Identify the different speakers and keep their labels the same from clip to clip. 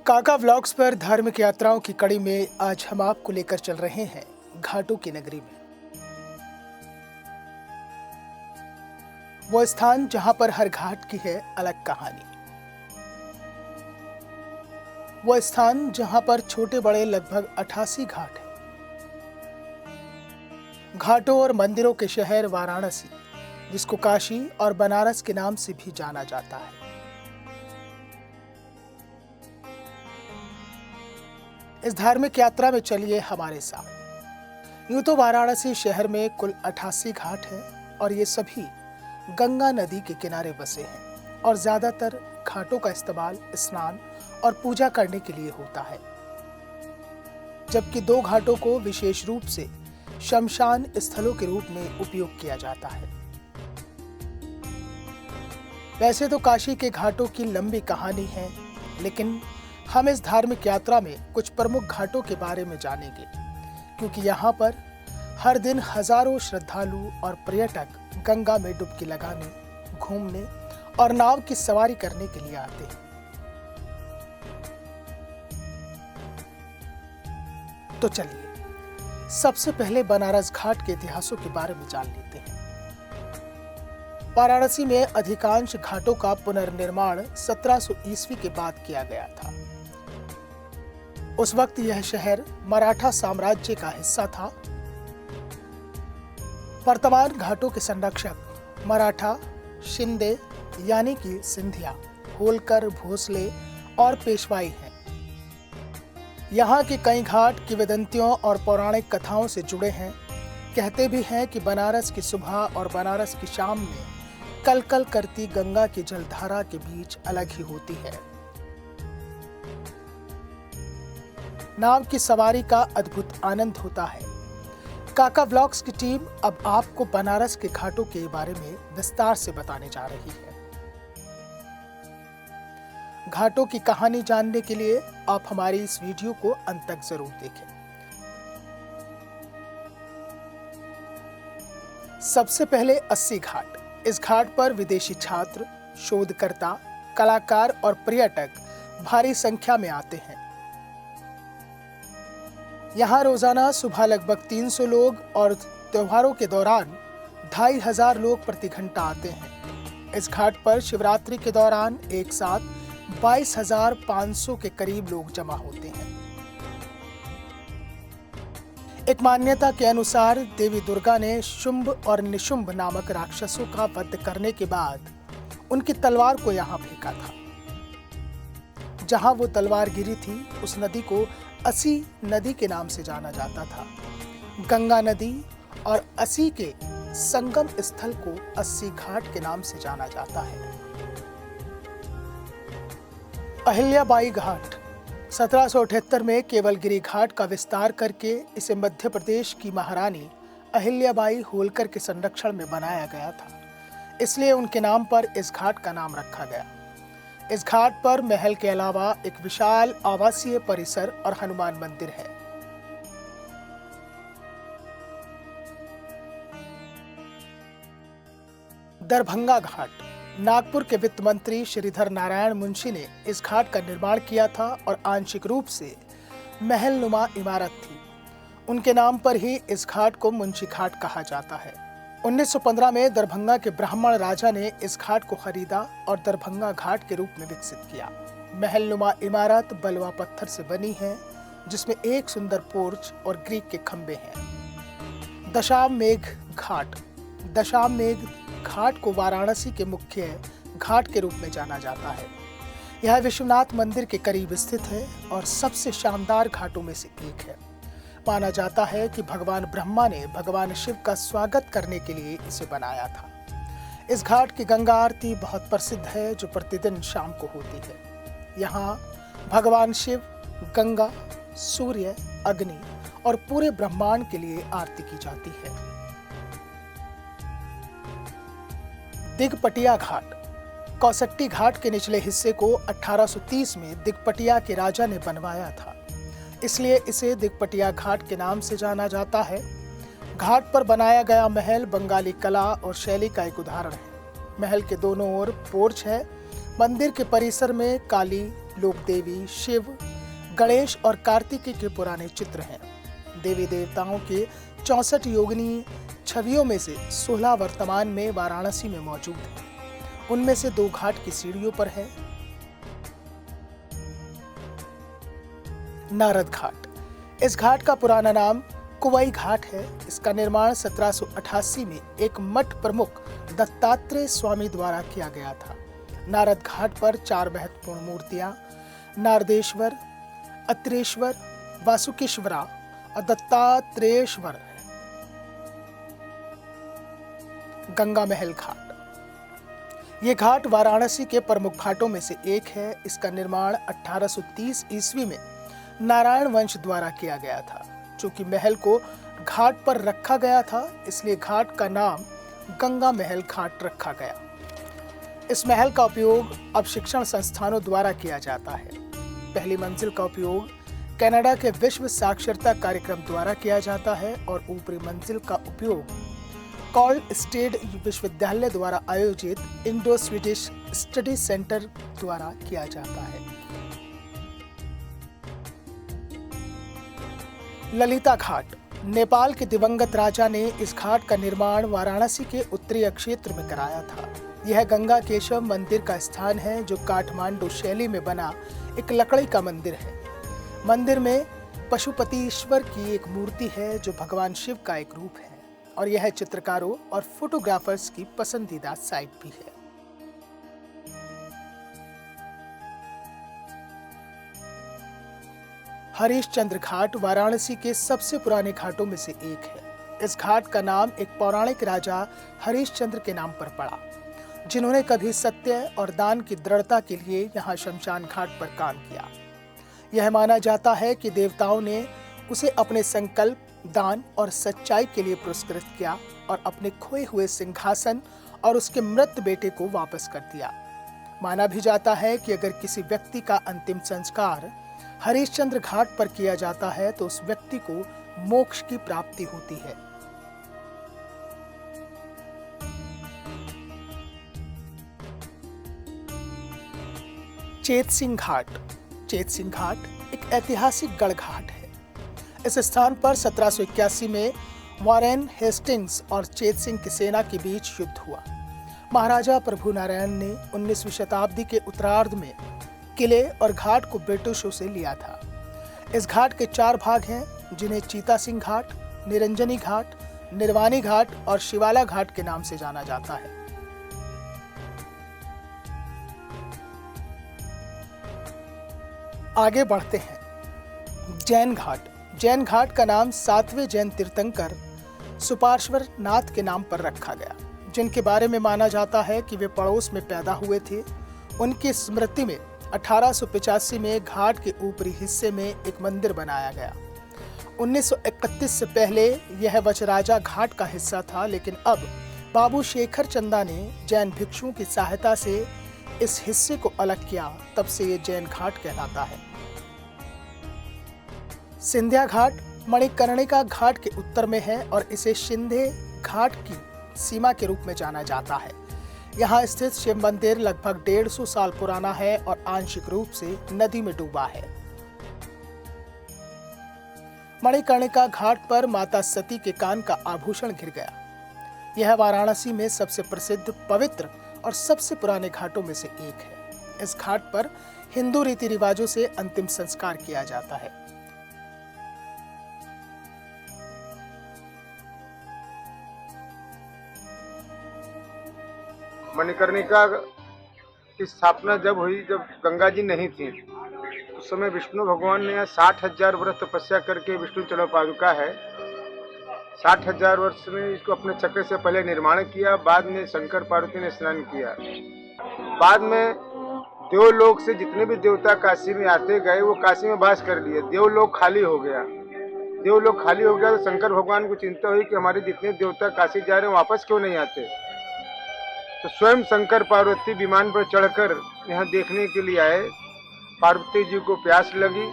Speaker 1: काका व्लॉग्स पर धार्मिक यात्राओं की कड़ी में आज हम आपको लेकर चल रहे हैं घाटों की नगरी में। वो स्थान जहां पर हर घाट की है अलग कहानी। वो स्थान जहां पर छोटे बड़े लगभग 88 घाट हैं। घाटों और मंदिरों के शहर वाराणसी, जिसको काशी और बनारस के नाम से भी जाना जाता है। इस धार्मिक यात्रा में चलिए हमारे साथ। यूं तो वाराणसी शहर में कुल 88 घाट हैं और ये सभी गंगा नदी के किनारे बसे हैं और ज्यादातर घाटों का इस्तेमाल स्नान और पूजा करने के लिए होता है, जबकि 2 घाटों को विशेष रूप से शमशान स्थलों के रूप में उपयोग किया जाता है। वैसे तो काशी के घाटों की लंबी कहानी है, लेकिन हम इस धार्मिक यात्रा में कुछ प्रमुख घाटों के बारे में जानेंगे, क्योंकि यहाँ पर हर दिन हजारों श्रद्धालु और पर्यटक गंगा में डुबकी लगाने, घूमने और नाव की सवारी करने के लिए आते हैं। तो चलिए सबसे पहले बनारस घाट के इतिहासों के बारे में जान लेते हैं। वाराणसी में अधिकांश घाटों का पुनर्निर्माण 1700 ईस्वी के बाद किया गया था। उस वक्त यह शहर मराठा साम्राज्य का हिस्सा था। वर्तमान घाटों के संरक्षक मराठा, शिंदे यानी कि सिंधिया, होलकर, भोसले और पेशवाई हैं। यहाँ के कई घाट किंवदंतियों और पौराणिक कथाओं से जुड़े हैं। कहते भी हैं कि बनारस की सुबह और बनारस की शाम में कलकल करती गंगा की जलधारा के बीच अलग ही होती है। नाव की सवारी का अद्भुत आनंद होता है। काका व्लॉग्स की टीम अब आपको बनारस के घाटों के बारे में विस्तार से बताने जा रही है। घाटों की कहानी जानने के लिए आप हमारी इस वीडियो को अंत तक जरूर देखें। सबसे पहले 80 घाट। इस घाट पर विदेशी छात्र, शोधकर्ता, कलाकार और पर्यटक भारी संख्या में आते हैं। यहाँ रोजाना सुबह लगभग 300 लोग और त्योहारों के दौरान 2500 लोग प्रति घंटा आते हैं। इस घाट पर शिवरात्रि के दौरान एक साथ 22,500 के करीब लोग जमा होते हैं। एक मान्यता के अनुसार देवी दुर्गा ने शुंभ और निशुंभ नामक राक्षसों का वध करने के बाद उनकी तलवार को यहाँ फेंका था। जहां वो तलवार गिरी थी, उस नदी को असी नदी के नाम से जाना जाता था। गंगा नदी और असी के संगम स्थल को 80 घाट के नाम से जाना जाता है। अहिल्याबाई घाट। 1778 में केवलगिरी घाट का विस्तार करके इसे मध्य प्रदेश की महारानी अहिल्याबाई होलकर के संरक्षण में बनाया गया था, इसलिए उनके नाम पर इस घाट का नाम रखा गया। इस घाट पर महल के अलावा एक विशाल आवासीय परिसर और हनुमान मंदिर है। दरभंगा घाट। नागपुर के वित्त मंत्री श्रीधर नारायण मुंशी ने इस घाट का निर्माण किया था और आंशिक रूप से महलनुमा इमारत थी। उनके नाम पर ही इस घाट को मुंशी घाट कहा जाता है। 1915 में दरभंगा के ब्राह्मण राजा ने इस घाट को खरीदा और दरभंगा घाट के रूप में विकसित किया। महलनुमा इमारत बलुआ पत्थर से बनी है, जिसमें एक सुंदर पोर्च और ग्रीक के खंबे हैं। दशामेघ घाट। दशामेघ घाट को वाराणसी के मुख्य घाट के रूप में जाना जाता है। यह विश्वनाथ मंदिर के करीब स्थित है और सबसे शानदार घाटों में से एक है। माना जाता है कि भगवान ब्रह्मा ने भगवान शिव का स्वागत करने के लिए इसे बनाया था। इस घाट की गंगा आरती बहुत प्रसिद्ध है, जो प्रतिदिन शाम को होती है। यहाँ भगवान शिव, गंगा, सूर्य, अग्नि और पूरे ब्रह्मांड के लिए आरती की जाती है। दिगपटिया घाट। कौसट्टी घाट के निचले हिस्से को 1830 में दिगपटिया के राजा ने बनवाया था, इसलिए इसे दिगपटिया घाट के नाम से जाना जाता है। घाट पर बनाया गया महल बंगाली कला और शैली का एक उदाहरण है। महल के दोनों ओर पोर्च है। मंदिर के परिसर में काली, लोक देवी शिव, गणेश और कार्तिकेय के पुराने चित्र हैं। देवी देवताओं के 64 योगिनी छवियों में से 16 वर्तमान में वाराणसी में मौजूद हैं। उनमें से 2 घाट की सीढ़ियों पर है। नारद घाट। इस घाट का पुराना नाम कुवई घाट है। इसका निर्माण 1788 में एक मठ प्रमुख दत्तात्रेय स्वामी द्वारा किया गया था। नारद घाट पर 4 महत्वपूर्ण मूर्तियां नारदेश्वर, अत्रेश्वर, वासुकेश्वरा और दत्तात्रेयश्वर है। गंगा महल घाट। ये घाट वाराणसी के प्रमुख घाटों में से एक है। इसका निर्माण 1830 ईस्वी में नारायण वंश द्वारा किया गया था। चूंकि महल को घाट पर रखा गया था, इसलिए घाट का नाम गंगा महल घाट रखा गया। इस महल का उपयोग अब शिक्षण संस्थानों द्वारा किया जाता है। पहली मंजिल का उपयोग कनाडा के विश्व साक्षरता कार्यक्रम द्वारा किया जाता है और ऊपरी मंजिल का उपयोग कॉल स्टेड विश्वविद्यालय द्वारा आयोजित इंडो स्वीडिश स्टडी सेंटर द्वारा किया जाता है। ललिता घाट। नेपाल के दिवंगत राजा ने इस घाट का निर्माण वाराणसी के उत्तरीय क्षेत्र में कराया था। यह गंगा केशव मंदिर का स्थान है, जो काठमांडू शैली में बना एक लकड़ी का मंदिर है। मंदिर में पशुपतिश्वर की एक मूर्ति है, जो भगवान शिव का एक रूप है, और यह चित्रकारों और फोटोग्राफर्स की पसंदीदा साइट भी है। हरिश्चंद्र घाट वाराणसी के सबसे पुराने घाटों में से एक है। इस घाट का नाम एक पौराणिक राजा हरिश्चंद्र के नाम पर पड़ा, जिन्होंने कभी सत्य और दान की दृढ़ता के लिए यहाँ शमशान घाट पर काम किया। यह माना जाता है कि देवताओं ने उसे अपने संकल्प, दान और सच्चाई के लिए पुरस्कृत किया और अपने खोए हुए सिंहासन और उसके मृत बेटे को वापस कर दिया। माना भी जाता है कि अगर किसी व्यक्ति का अंतिम संस्कार हरिश्चंद्र घाट पर किया जाता है तो उस व्यक्ति को मोक्ष की प्राप्ति होती है। चेतसिंह घाट। चेतसिंह घाट एक ऐतिहासिक गढ़ घाट है। इस स्थान पर 1781 में वारेन हेस्टिंग्स और चेतसिंह की सेना के बीच युद्ध हुआ। महाराजा प्रभु नारायण ने 19वीं शताब्दी के उत्तरार्ध में किले और घाट को ब्रिटिशों से लिया था। इस घाट के 4 भाग हैं, जिन्हें चीता सिंह घाट, निरंजनी घाट, निर्वाणी घाट और शिवाला घाट के नाम से जाना जाता है। आगे बढ़ते हैं। जैन घाट। जैन घाट का नाम 7वें जैन तीर्थंकर सुपार्श्वर नाथ के नाम पर रखा गया, जिनके बारे में माना जाता है कि वे पड़ोस में पैदा हुए थे। उनकी स्मृति में 1885 में घाट के ऊपरी हिस्से में एक मंदिर बनाया गया। 1931 से पहले यह वचराजा घाट का हिस्सा था, लेकिन अब बाबू शेखर चंदा ने जैन भिक्षुओं की सहायता से इस हिस्से को अलग किया। तब से ये जैन घाट कहलाता है। सिंधिया घाट मणिकर्णिका घाट के उत्तर में है और इसे शिंधे घाट की सीमा के रूप में जाना जाता है। यहाँ स्थित शिव मंदिर लगभग 150 साल पुराना है और आंशिक रूप से नदी में डूबा है। मणिकर्णिका घाट पर माता सती के कान का आभूषण गिर गया। यह वाराणसी में सबसे प्रसिद्ध, पवित्र और सबसे पुराने घाटों में से एक है। इस घाट पर हिंदू रीति रिवाजों से अंतिम संस्कार किया जाता है।
Speaker 2: मणिकर्णिका की स्थापना जब हुई, जब गंगा जी नहीं थी, उस समय विष्णु भगवान ने यहाँ 60,000 वर्ष तपस्या करके, विष्णु चलो पादुका है, 60,000 वर्ष में इसको अपने चक्र से पहले निर्माण किया। बाद में शंकर पार्वती ने स्नान किया। बाद में देवलोक से जितने भी देवता काशी में आते गए, वो काशी में वास कर लिए। देवलोक खाली हो गया। देवलोक खाली हो गया तो शंकर भगवान को चिंता हुई कि हमारे जितने देवता काशी जा रहे हैं वापस क्यों नहीं आते। तो स्वयं शंकर पार्वती विमान पर चढ़कर यहाँ देखने के लिए आए। पार्वती जी को प्यास लगी,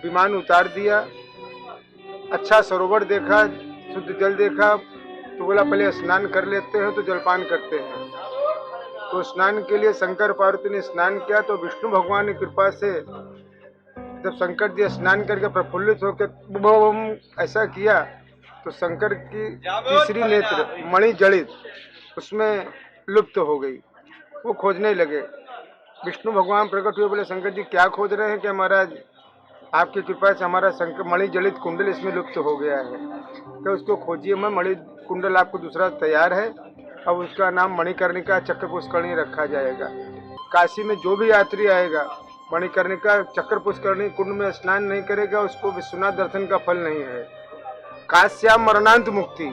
Speaker 2: विमान उतार दिया, अच्छा सरोवर देखा, शुद्ध जल देखा, तो बोला पहले स्नान कर लेते हैं तो जलपान करते हैं। तो स्नान के लिए शंकर पार्वती ने स्नान किया, तो विष्णु भगवान की कृपा से जब शंकर जी स्नान करके प्रफुल्लित होकर बम ऐसा किया, तो शंकर की तीसरी नेत्र मणि जड़ित उसमें लुप्त हो गई। वो खोजने लगे। विष्णु भगवान प्रकट हुए, बोले शंकर जी क्या खोज रहे हैं? कि महाराज आपकी कृपा से हमारा शंकर मणि जड़ित कुंडल इसमें लुप्त हो गया है, तो उसको खोजिए। मैं मणि कुंडल आपको दूसरा तैयार है, अब उसका नाम मणिकर्णिका चक्र पुष्करणी रखा जाएगा। काशी में जो भी यात्री आएगा मणिकर्णिका चक्र पुष्करणी कुंड में स्नान नहीं करेगा, उसको विश्वनाथ दर्शन का फल नहीं है। काश्याम मरणांत मुक्ति,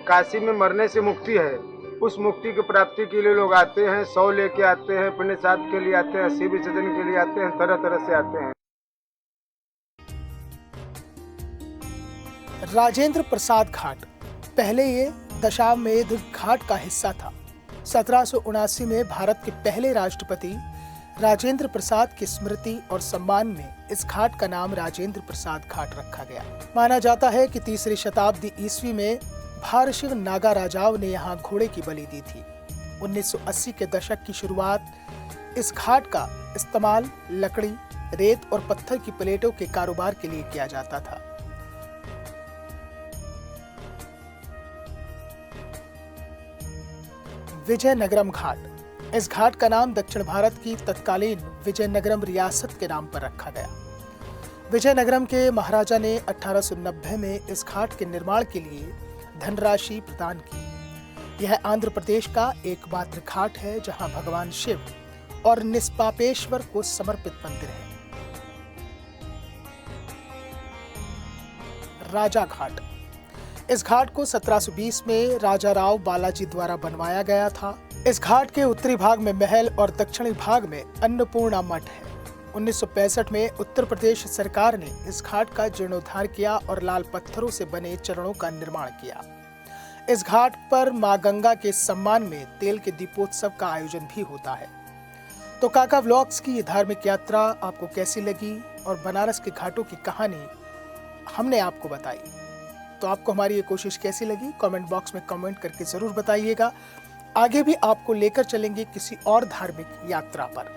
Speaker 2: काशी में मरने से मुक्ति है। उस मुक्ति की प्राप्ति के लिए लोग आते हैं, 100 लेके आते हैं, पुण्य साध के लिए आते हैं, शिव विसर्जन के लिए आते हैं, तरह तरह से आते हैं।
Speaker 1: राजेंद्र प्रसाद घाट पहले ये दशामेध घाट का हिस्सा था। 1779 में भारत के पहले राष्ट्रपति राजेंद्र प्रसाद की स्मृति और सम्मान में इस घाट का नाम राजेंद्र प्रसाद घाट रखा गया। माना जाता है कि 3री शताब्दी ईस्वी में भारशिव नागा राजाओं ने यहाँ घोड़े की बलि दी थी। 1980 के दशक की शुरुआत इस घाट का इस्तेमाल लकड़ी, रेत और पत्थर की प्लेटों के कारोबार के लिए किया जाता था। विजयनगरम घाट, इस घाट का नाम दक्षिण भारत की तत्कालीन विजयनगरम रियासत के नाम पर रखा गया। विजयनगरम के महाराजा ने 1890 में इस घाट के निर्माण के लिए धनराशि प्रदान की। यह आंध्र प्रदेश का एकमात्र घाट है जहां भगवान शिव और निष्पापेश्वर को समर्पित मंदिर है। राजा घाट, इस घाट को 1720 में राजा राव बालाजी द्वारा बनवाया गया था। इस घाट के उत्तरी भाग में महल और दक्षिणी भाग में अन्नपूर्णा मठ है। 1965 में उत्तर प्रदेश सरकार ने इस घाट का जीर्णोद्धार किया और लाल पत्थरों से बने चरणों का निर्माण किया। इस घाट पर मां गंगा के सम्मान में तेल के दीपोत्सव का आयोजन भी होता है। तो काका व्लॉग्स की ये धार्मिक यात्रा आपको कैसी लगी और बनारस के घाटों की कहानी हमने आपको बताई, तो आपको हमारी ये कोशिश कैसी लगी कमेंट बॉक्स में कमेंट करके जरूर बताइएगा। आगे भी आपको लेकर चलेंगे किसी और धार्मिक यात्रा पर।